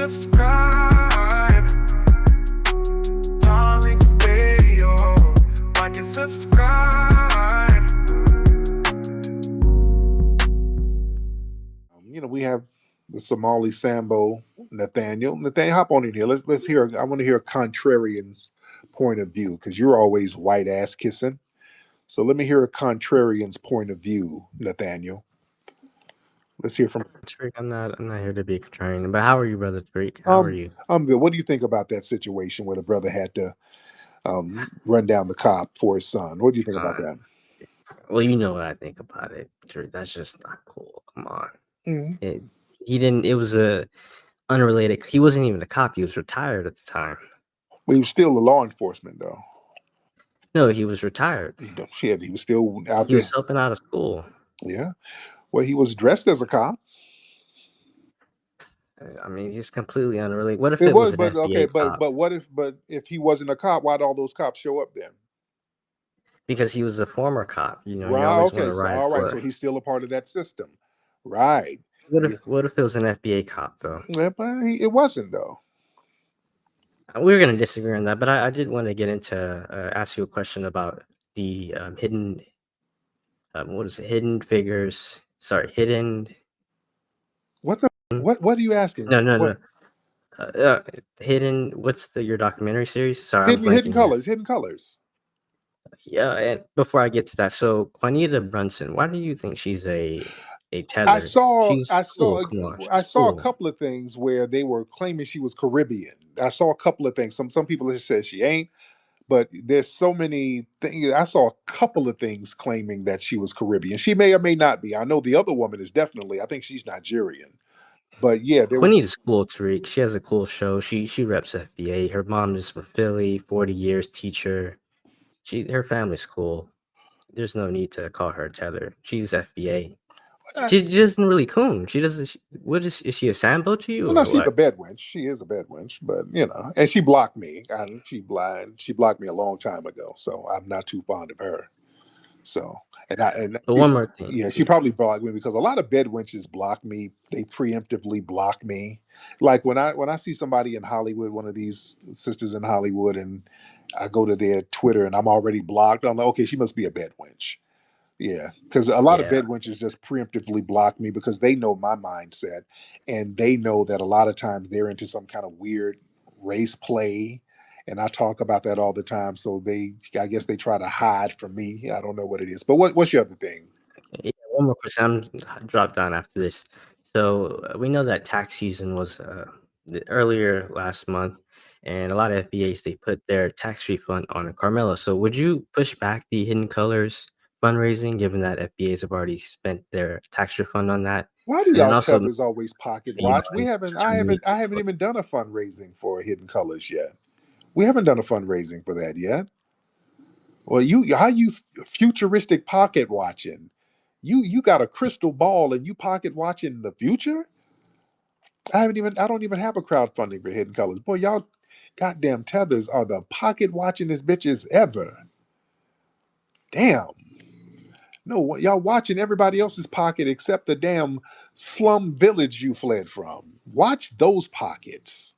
subscribe. Darling Radio. Like and subscribe. We have the Somali Sambo Nathaniel. Nathaniel, hop on in here. Let's hear. I want to hear a contrarian's point of view because you're always white ass kissing. So let me hear a contrarian's point of view, Nathaniel. Let's hear from Tariq. I'm not here to be contrarian, but how are you, brother Tariq? How are you? I'm good. What do you think about that situation where the brother had to run down the cop for his son? What do you think about that? Well, you know what I think about it, Tariq. That's just not cool. Come on. Mm-hmm. He didn't. It was a unrelated. He wasn't even a cop. He was retired at the time. Well, he was still a law enforcement, though. No, he was retired. Shit, he was still out He there. was helping out of school. Yeah. Well, he was dressed as a cop. I mean, he's completely unrelated. What if It was, an but FBA okay, cop? but if he wasn't a cop, why'd all those cops show up then? Because he was a former cop. You know, Right. you always Okay. want to So ride. all right. So he's still a part of that system, right? What if it was an FBA cop though? Yeah, but it wasn't though. We're going to disagree on that, but I did want to get into ask you a question about the hidden. What is it? Hidden figures. Sorry, hidden. What are you asking? No. Hidden. What's your documentary series? Sorry, I'm Hidden blanking. Hidden Colors. Yeah, and before I get to that, so Juanita Brunson, why do you think she's a Tether? I saw cool. a couple of things where they were claiming she was Caribbean. I saw a couple of things. Some people have said she ain't, but there's so many things. I saw a couple of things claiming that she was Caribbean. She may or may not be. I know the other woman is definitely. I think she's Nigerian. But yeah, Juanita's cool, Tariq. She has a cool show. She reps FBA. Her mom is from Philly, 40 years teacher. Her family's cool. There's no need to call her Tether. She's FBA. She doesn't really coon. She doesn't. Is she a Sambo to you? Well, no, she's a bed wench. She is a bed wench, but and she blocked me. She blocked me a long time ago, so I'm not too fond of her. So, but one more thing. Yeah, she probably blocked me because a lot of bed wenches block me. They preemptively block me. Like when I see somebody in Hollywood, one of these sisters in Hollywood, and I go to their Twitter and I'm already blocked. I'm like, okay, she must be a bed wench. Yeah, because a lot of bed wenches just preemptively block me because they know my mindset and they know that a lot of times they're into some kind of weird race play. And I talk about that all the time. So I guess they try to hide from me. I don't know what it is. But what's your other thing? Yeah, one more question. I'm drop down after this. So we know that tax season was earlier last month, and a lot of FBAs, they put their tax refund on Carmela. So would you push back the Hidden Colors fundraising, given that FBAs have already spent their tax refund on that? Why do y'all Tethers always pocket watch? I haven't even done a fundraising for Hidden Colors yet. We haven't done a fundraising for that yet. Well, how you futuristic pocket watching? You got a crystal ball and you pocket watching the future? I don't even have a crowdfunding for Hidden Colors. Boy, y'all goddamn Tethers are the pocket watchingest bitches ever. Damn. No, y'all watching everybody else's pocket except the damn slum village you fled from. Watch those pockets.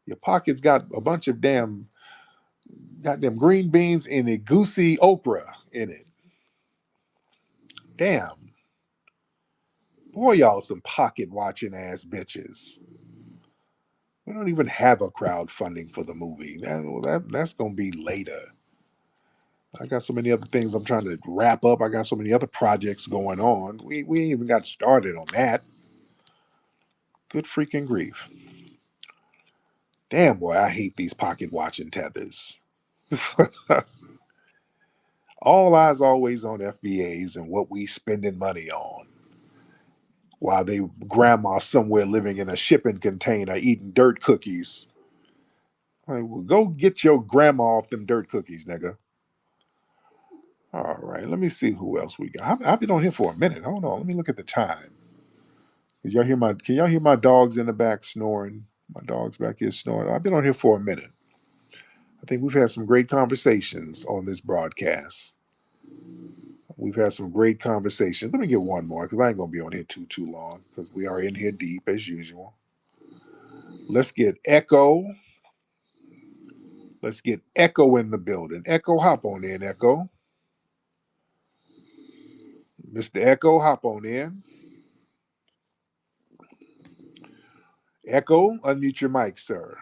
Your pockets got a bunch of goddamn green beans and a goosey okra in it. Damn. Boy, y'all some pocket watching ass bitches. We don't even have a crowdfunding for the movie. That's going to be later. I got so many other things I'm trying to wrap up. I got so many other projects going on. We ain't even got started on that. Good freaking grief. Damn, boy, I hate these pocket watching Tethers. All eyes always on FBAs and what we spending money on. While they grandma somewhere living in a shipping container eating dirt cookies. Like, well, go get your grandma off them dirt cookies, nigga. All right, let me see who else we got. I've been on here for a minute. Hold on, let me look at the time. Can y'all hear my dogs in the back snoring? My dog's back here snoring. I've been on here for a minute. I think we've had some great conversations on this broadcast. We've had some great conversations. Let me get one more because I ain't gonna be on here too long because we are in here deep as usual. Let's get Echo. Let's get Echo in the building. Echo, hop on in, Echo. Mr. Echo, hop on in. Echo, unmute your mic, sir.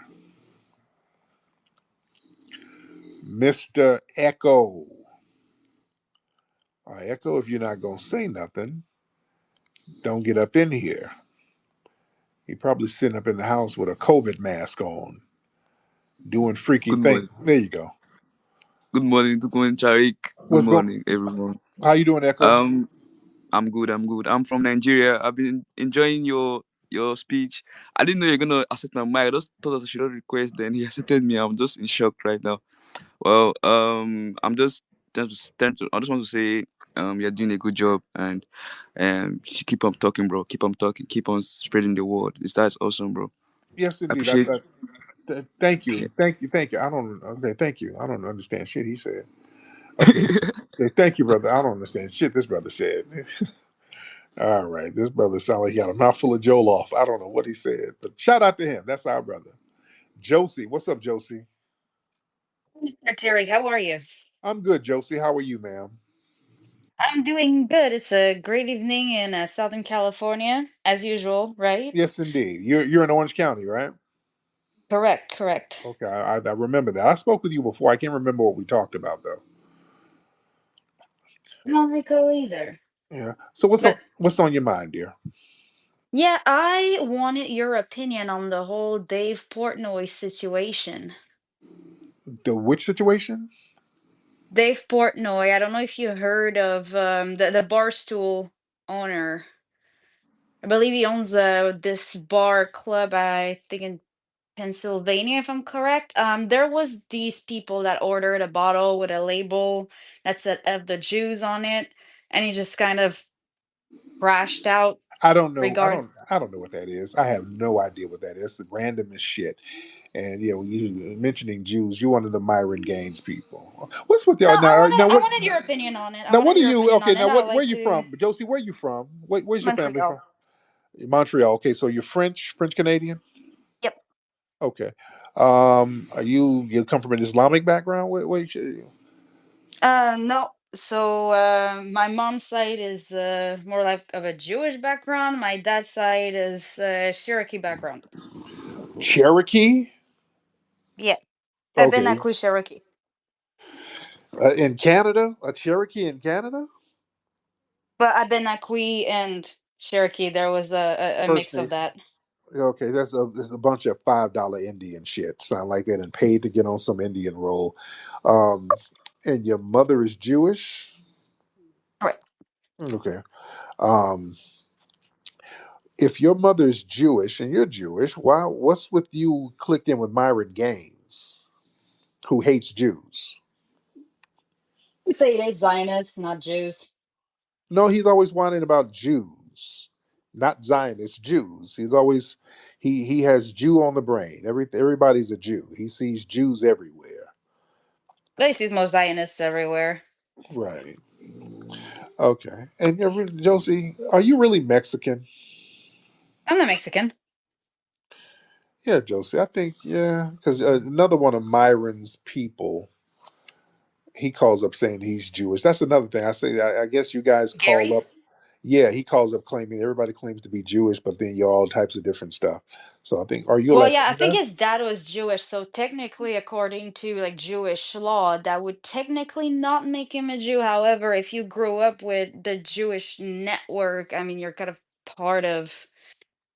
Mr. Echo. All right, Echo, if you're not going to say nothing, don't get up in here. You're probably sitting up in the house with a COVID mask on, doing freaky Good things. morning. There you go. Good morning, Tariq. Good What's going? morning, everyone. How you doing, Echo? Um, I'm good. I'm good. I'm from Nigeria. I've been enjoying your speech. I didn't know you're gonna accept my mic. I just thought I should not request. Then he accepted me. I'm just in shock right now. Well, I just want to say, you're doing a good job, and you keep on talking, bro. Keep on talking. Keep on spreading the word. That's awesome, bro. Yes, I indeed. appreciate. Thank Yeah. you, thank you, thank you. I don't. Okay, thank you. I don't understand shit he said. Okay, okay, thank you, brother. I don't understand shit this brother said. All right, this brother sounded like he had a mouthful of Joel off. I don't know what he said, but shout out to him. That's our brother, Josie. What's up, Josie? Mr. Terry, how are you? I'm good, Josie. How are you, ma'am? I'm doing good. It's a great evening in Southern California, as usual, right? Yes, indeed. You're in Orange County, right? Correct, correct. Okay, I remember that. I spoke with you before. I can't remember what we talked about though. I don't recall either. Yeah. So But what's on your mind, dear? yeah, I wanted your opinion on the whole Dave Portnoy situation. The which situation? Dave Portnoy, I don't know if you heard of the Barstool owner. I believe he owns this bar club, I think in Pennsylvania, if I'm correct. There was these people that ordered a bottle with a label that said "F the Jews" on it, and he just kind of crashed out. I don't know. Regard, I don't know what that is. I have no idea what that is. It's random as shit. And yeah, when you mentioning Jews, you're one of the Myron Gaines people. What's with no, y'all now? Now I what? wanted your opinion on it. I Now what wanted are your you? opinion Okay, on now it. I what? Where like you to from, Josie? Where you from? Where's your family Montreal. from? Montreal. Okay, so you're French Canadian. Yep. Okay. Are you come from an Islamic background? No. So my mom's side is more like of a Jewish background. My dad's side is Cherokee background. Cherokee? Yeah, Okay. Abenaki Cherokee. In Canada? A Cherokee in Canada? But Abenaki and Cherokee, there was a First mix of Nation. that. Okay, there's a bunch of $5 Indian shit. Sound like that and paid to get on some Indian roll. And your mother is Jewish? Right. Okay. Um, if your mother is Jewish and you're Jewish, what's with you clicked in with Myron Gaines, who hates Jews? I'd say it's Zionists, not Jews. No, he's always whining about Jews, not Zionists, Jews. He's always he has Jew on the brain. Everybody's a Jew. He sees Jews everywhere. They see most Zionists everywhere. Right. Okay. And Josie, are you really Mexican? I'm not Mexican. Yeah, Josie. I think yeah, because another one of Myron's people, he calls up saying he's Jewish. That's another thing. I say. I guess you guys call Gary? up. Yeah, he calls up claiming everybody claims to be Jewish, but then you're all types of different stuff. So I think, are you a Well, yeah, I think Latina? his dad was Jewish, so technically, according to like Jewish law, that would technically not make him a Jew. However, if you grew up with the Jewish network, I mean, you're kind of part of.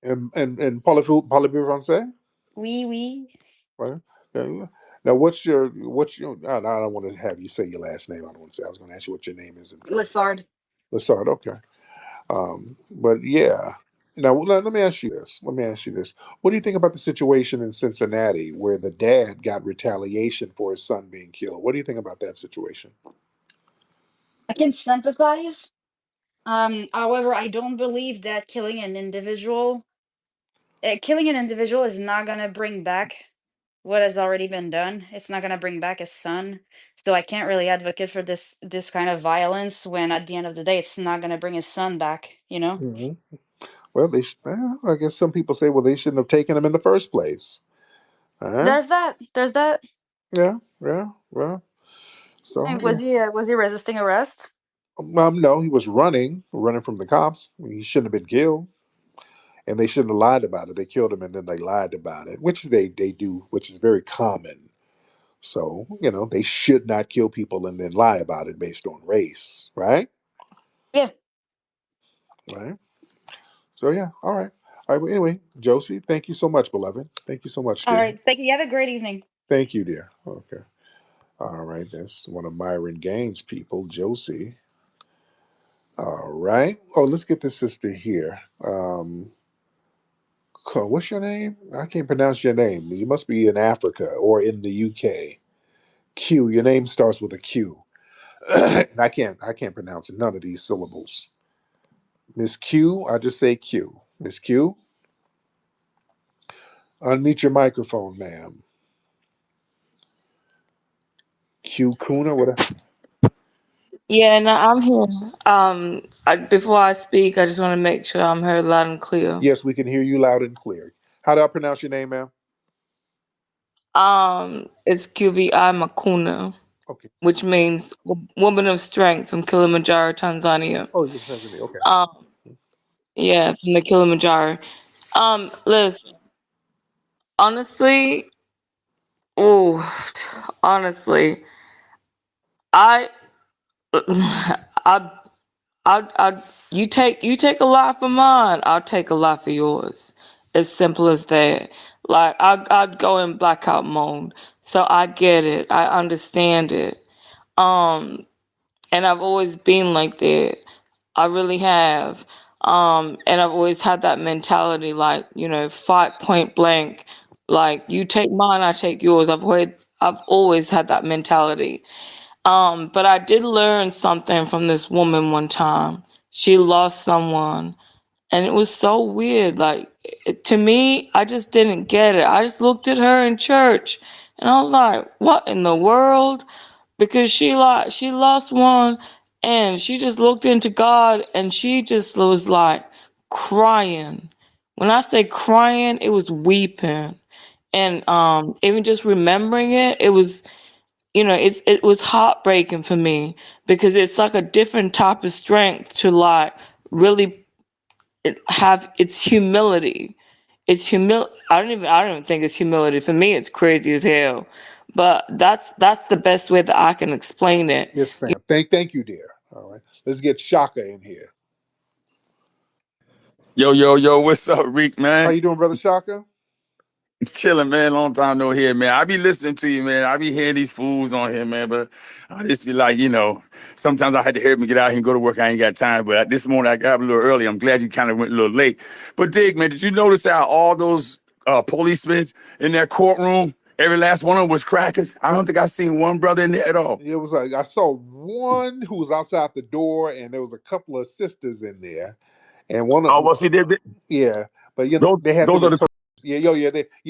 And parlez-vous français? Oui, oui. Right. Okay. Now, what's your? I don't want to have you say your last name. I don't want to say. I was going to ask you what your name is in French. Lessard. Lassard. Okay. But yeah. Now let me ask you this. Let me ask you this. What do you think about the situation in Cincinnati where the dad got retaliation for his son being killed? What do you think about that situation? I can sympathize. However, I don't believe that killing an individual is not gonna bring back what has already been done. It's not gonna bring back his son. So I can't really advocate for this kind of violence when at the end of the day it's not gonna bring his son back, you know? Hmm. Well, I guess some people say, well, they shouldn't have taken him in the first place. There's that. There's that. Yeah, yeah. Well, so And was he resisting arrest? no, he was running from the cops. He shouldn't have been killed, and they shouldn't have lied about it. They killed him, and then they lied about it, which they do, which is very common. So they should not kill people and then lie about it based on race, right? Yeah. Right. So yeah, all right. All right. Well, anyway, Josie, thank you so much, beloved. Thank you so much, All dear. right. Thank you. You have a great evening. Thank you, dear. Okay. All right. That's one of Myron Gaines' people, Josie. All right. Oh, let's get this sister here. What's your name? I can't pronounce your name. You must be in Africa or in the UK. Q. Your name starts with a Q. And I can't pronounce none of these syllables. Miss Q. I just say Q. Miss Q. Unmute your microphone, ma'am. Q Kuna. What? Yeah, no, I'm here. Before I speak, I just want to make sure I'm heard loud and clear. Yes, we can hear you loud and clear. How do I pronounce your name, ma'am? It's QVI Makuna, Okay. which means woman of strength from Kilimanjaro, Tanzania. Oh, you're Tanzania. Okay. Um, yeah, from the Kilimanjaro. Listen, honestly, oh, honestly, I, I, you take a lot for mine, I'll take a lot for yours. As simple as that. Like I'd go in blackout mode. So I get it. I understand it. Um, and I've always been like that. I really have. And I've always had that mentality, like, fight point blank. Like you take mine, I take yours. I've always had that mentality. But I did learn something from this woman one time. She lost someone, and it was so weird. Like, to me, I just didn't get it. I just looked at her in church, and I was like, "What in the world?" Because she lost one, and she just looked into God, and she just was like crying. When I say crying, it was weeping, and even just remembering it, it was it was heartbreaking for me because it's like a different type of strength to like really have its humility. I don't even think it's humility. For me, it's crazy as hell. But that's the best way that I can explain it. Yes, ma'am. Thank you, dear. All right. Let's get Shaka in here. Yo, yo, yo, what's up, Reek, How man? you doing, brother Shaka? Chilling, man. Long time no hear, man. I be listening to you, man. I be hearing these fools on here, man. But I just be like, sometimes I had to hear me get out here and go to work. I ain't got time. But this morning I got up a little early. I'm glad you kind of went a little late. But Dig, man, did you notice how all those policemen in that courtroom, every last one of them was crackers? I don't think I seen one brother in there at all. It was like I saw one who was outside the door, and there was a couple of sisters in there, and one of Oh, them, well, see, yeah, but those, they had them those are as the, yeah,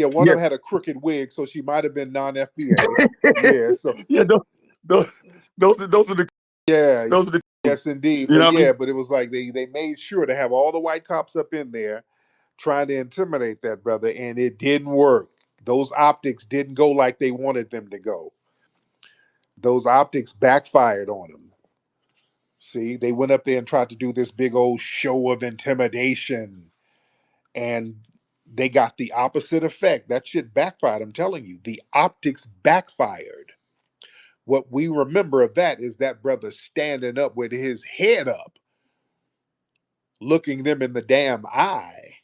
one yeah, of them had a crooked wig, so she might have been non-FBA. Yeah, so yeah, those are the, yeah, those are the, yes, indeed. you know But what I mean? yeah, but it was like they made sure to have all the white cops up in there trying to intimidate that brother, and it didn't work. Those optics didn't go like they wanted them to go. Those optics backfired on them. See, they went up there and tried to do this big old show of intimidation, and they got the opposite effect. That shit backfired. I'm telling you, the optics backfired. What we remember of that is that brother standing up with his head up, looking them in the damn eye.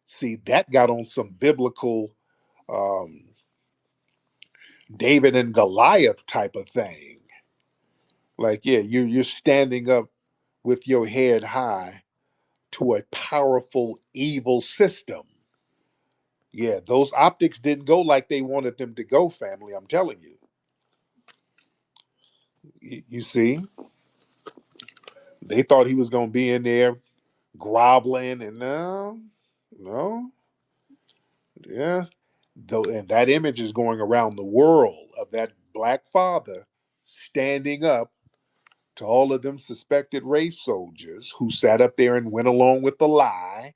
See, that got on some biblical um, David and Goliath type of thing. Like, yeah, you're standing up with your head high to a powerful evil system. Yeah, those optics didn't go like they wanted them to go, family. I'm telling you. You see, they thought he was going to be in there groveling, and no, no, yeah. Though, and that image is going around the world of that black father standing up to all of them suspected race soldiers who sat up there and went along with the lie.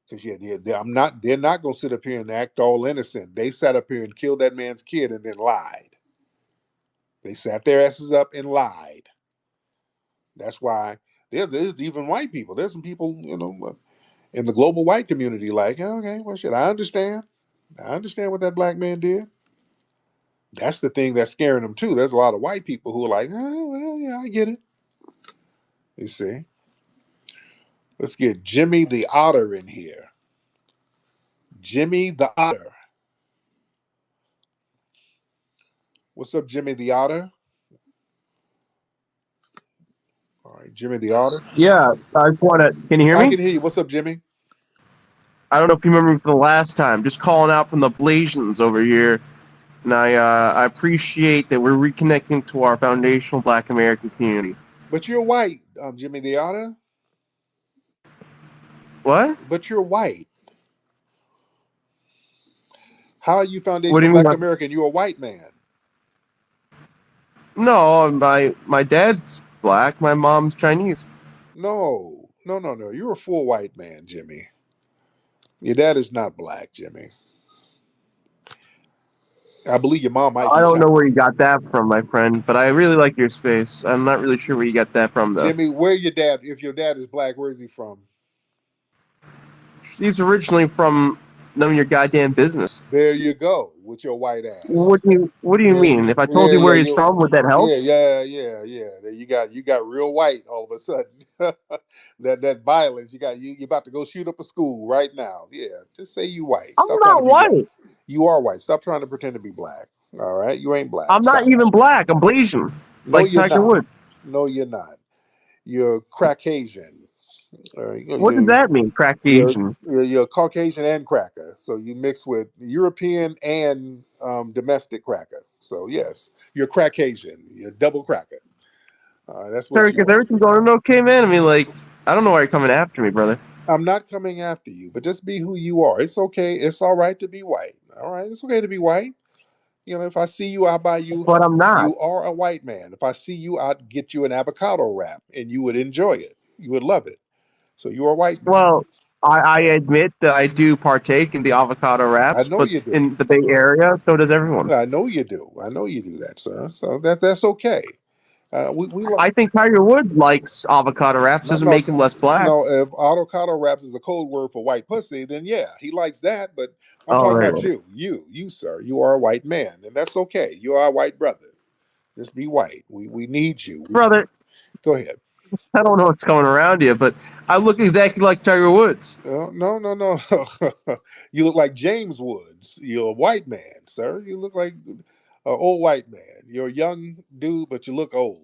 Because they're not gonna sit up here and act all innocent. They sat up here and killed that man's kid and then lied. They sat their asses up and lied. That's why there's even white people. There's some people, in the global white community, like, okay, well, shit, I understand. I understand what that black man did. That's the thing that's scaring them too. There's a lot of white people who are like, oh, well, yeah, I get it. You see? Let's get Jimmy the Otter in here. Jimmy the Otter. What's up, Jimmy the Otter? All right, Jimmy the Otter. Yeah, I just want to. Can you hear I me? can hear you. What's up, Jimmy? I don't know if you remember me from the last time. Just calling out from the Blasians over here, and I appreciate that we're reconnecting to our foundational Black American community. But you're white, Jimmy the Otter. What? But you're white. How are you What do foundational you mean? Black American? You're a white man. No, my dad's black. My mom's Chinese. No. You're a full white man, Jimmy. Your dad is not black, Jimmy. I believe your mom might I be don't know where you Chinese. got that from, my friend, but I really like your space. I'm not really sure where you got that from, though. Jimmy, where your dad? If your dad is black, where is he from? He's originally from none of your goddamn business. There you go with your white ass. What do you mean? If I told you where he's from, would that help? Yeah. You got real white all of a sudden. that violence. You're about to go shoot up a school right now. Yeah, just say you white. I'm Stop trying not to be black. white. You are white. Stop trying to pretend to be black. All right, you ain't black. I'm not even black. I'm Blasian. No, like you're Tiger not. Woods. No, you're not. You're Crackasian. What does that mean, Crackasian? You're Caucasian and cracker. So you mix with European and domestic cracker. So yes, you're Crackasian. You're double cracker. That's what Tariq, you is are. everything going okay, man? I mean, I don't know why you're coming after me, brother. I'm not coming after you, but just be who you are. It's okay. It's all right to be white. All right, it's okay to be white. If I see you, I'll buy you. But I'm not. You are a white man. If I see you, I'd get you an avocado wrap, and you would enjoy it. You would love it. So you're a white man. Well, I admit that I do partake in the avocado I wraps, know but you do. in the Bay Area, so does everyone. I know you do. I know you do that, sir. So that's okay. I think Tiger Woods likes avocado wraps. Doesn't make him less black. No, if avocado wraps is a code word for white pussy, then yeah, he likes that. But I'm Oh, talking right. about you, sir. You are a white man, and that's okay. You are a white brother. Just be white. We need you, Brother. Go ahead. I don't know what's going around here, but I look exactly like Tiger Woods. No. You look like James Woods. You're a white man, sir. You look like an old white man. You're a young dude, but you look old.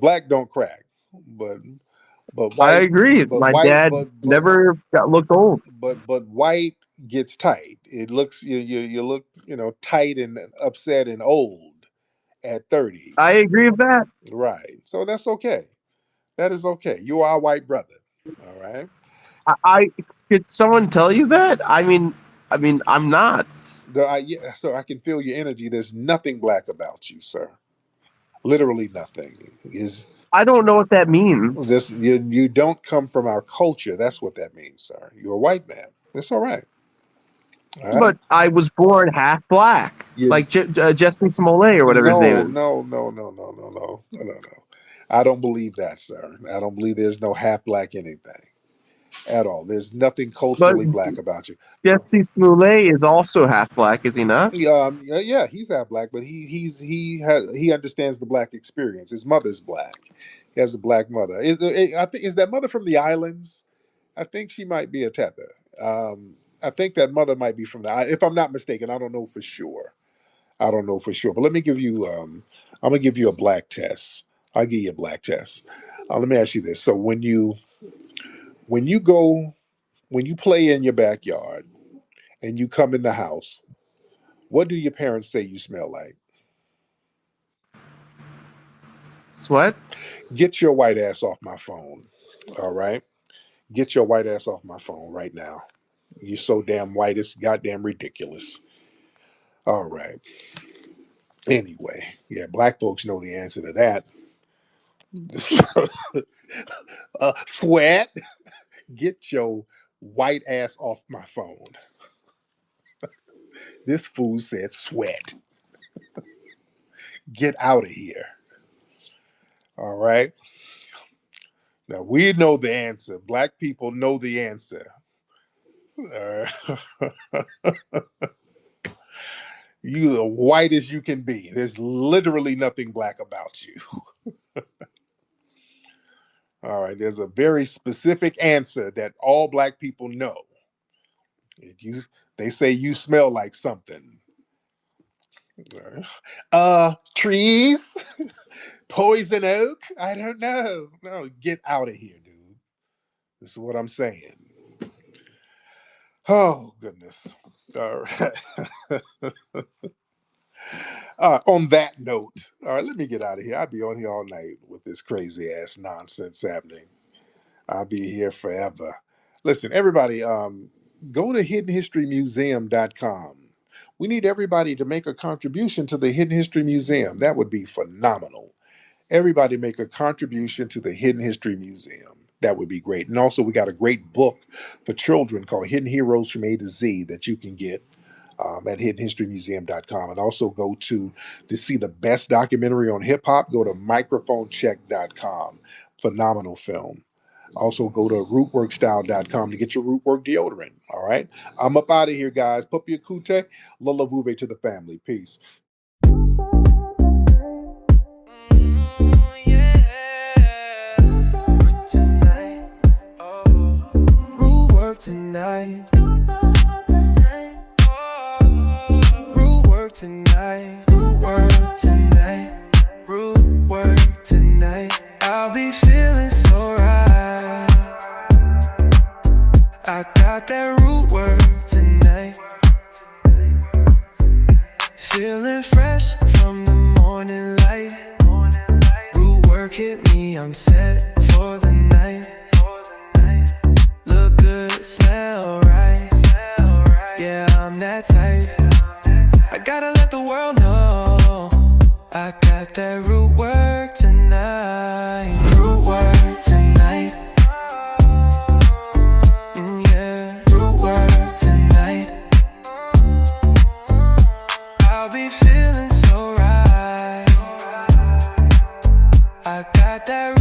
Black don't crack, but white. I agree. But My white, dad never looked old. But white gets tight. It looks you look tight and upset and old at 30. I agree with that. Right. So that's okay. That is okay. You are a white brother. All right. I could someone tell you that? I mean, I'm not. So I can feel your energy. There's nothing black about you, sir. Literally nothing. I don't know what that means. You don't come from our culture. That's what that means, sir. You're a white man. It's all right. All right? But I was born half black, like Jesse Smollett or whatever his name is. No. I don't believe that, sir. I don't believe there's no half black anything at all. There's nothing culturally black about you. Jesse Smollett is also half black, is he not? Yeah, he's half black, but he understands the black experience. His mother's black. He has a black mother. Is that mother from the islands? I think she might be a Tether. I think that mother might be from if I'm not mistaken. I don't know for sure. But let me give you. I'm gonna give you a black test. I'll give you a black test. Let me ask you this. So when you play in your backyard and you come in the house, what do your parents say you smell like? Sweat? Get your white ass off my phone. All right? Get your white ass off my phone right now. You're so damn white, it's goddamn ridiculous. All right. Anyway, yeah, black folks know the answer to that. Sweat, get your white ass off my phone. This fool said sweat. Get out of here. All right. Now we know the answer. Black people know the answer. You the white as you can be. There's literally nothing black about you. All right. There's a very specific answer that all black people know. They say you smell like something. Trees, poison oak. I don't know. No, get out of here, dude. This is what I'm saying. Oh goodness. All right. On that note, all right, let me get out of here. I'll be on here all night with this crazy ass nonsense happening. I'll be here forever. Listen, everybody, go to hiddenhistorymuseum.com. We need everybody to make a contribution to the Hidden History Museum. That would be phenomenal. Everybody make a contribution to the Hidden History Museum. That would be great. And also, we got a great book for children called Hidden Heroes from A to Z that you can get at hiddenhistorymuseum.com. And also go to see the best documentary on hip hop, go to microphonecheck.com. Phenomenal film. Also go to rootworkstyle.com to get your rootwork deodorant. All right. I'm up out of here, guys. Puppy Akute, Lola Vuve to the family. Peace. Root work tonight. Root work tonight. Root work tonight. Root work tonight. I'll be feeling so right. I got that root work tonight. Feeling fresh from the morning light. Root work hit me, I'm set for the night. Look good, smell right. Yeah, I'm that type. I gotta let the world know I got that root work tonight. Root work tonight. Yeah, root work tonight. I'll be feeling so right. I got that